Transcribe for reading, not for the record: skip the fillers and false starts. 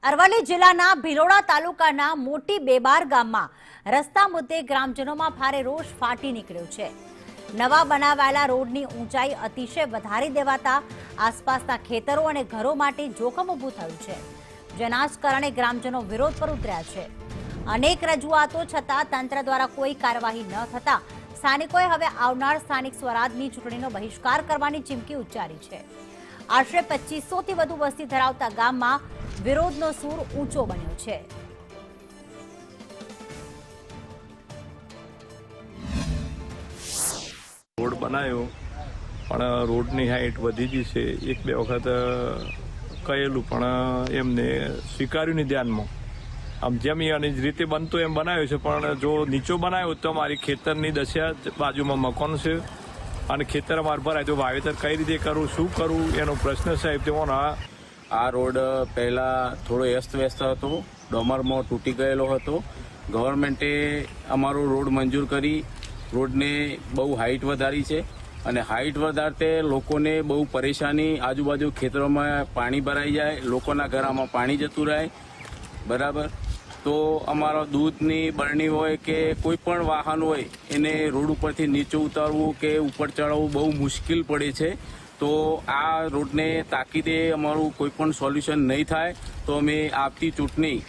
અરવલ્લી જિલ્લાના ભિલોડા તાલુકાના મોટી બેબાર ગામમાં રસ્તા મુદ્દે ગ્રામજનોમાં ભારે રોષ ફાટી નીકળ્યો છે। નવા બનાવાયેલા રોડની ઊંચાઈ અતિશય વધારી દેવાતા આસપાસના ખેતરો અને ઘરો માટે જોખમ ઊભું થયું છે, જેના જ કારણે ગ્રામજનો વિરોધ પર ઉતર્યા છે। અનેક રજૂઆતો છતાં તંત્ર દ્વારા કોઈ કાર્યવાહી ન થતા સ્થાનિકોએ હવે આવનાર સ્થાનિક સ્વરાજની ચૂંટણીનો બહિષ્કાર કરવાની ચીમકી ઉચ્ચારી છે। આશરે 2500 થી વધુ વસ્તી ધરાવતા ગામમાં વિરોધનો સૂર ઊંચો બન્યો છે। રોડ બનાવ્યો પણ રોડની હાઈટ વધી ગઈ છે। એક બે વખત કહેલું પણ એમને સ્વીકાર્યું નહીં ધ્યાનમાં। આમ જેમ એની રીતે બનતો એમ બનાવ્યો છે, પણ જો નીચો બનાવ્યો તો મારી ખેતરની દશા બાજુમાં મકાન છે અને ખેતર અમારે ભરાય તો વાવેતર કઈ રીતે કરવું, શું કરવું એનો પ્રશ્ન સાહેબ તેઓના। આ રોડ પહેલાં થોડો અસ્તવ્યસ્ત હતો, ડોમરમાં તૂટી ગયેલો હતો। ગવર્મેન્ટે અમારો રોડ મંજૂર કરી રોડને બહુ હાઈટ વધારી છે અને હાઈટ વધારતે લોકોને બહુ પરેશાની, આજુબાજુ ખેતરોમાં પાણી ભરાઈ જાય, લોકોના ઘરમાં પાણી જતું રહે, બરાબર। તો અમારા દૂધની બરણી હોય કે કોઈ પણ વાહન હોય એને રોડ ઉપરથી નીચે ઉતારવું કે ઉપર ચડાવવું બહુ મુશ્કેલ પડે છે। તો આ રોડને તાકીદે અમારું કોઈ પણ સોલ્યુશન નહીં થાય તો અમે આવતી ચૂંટણી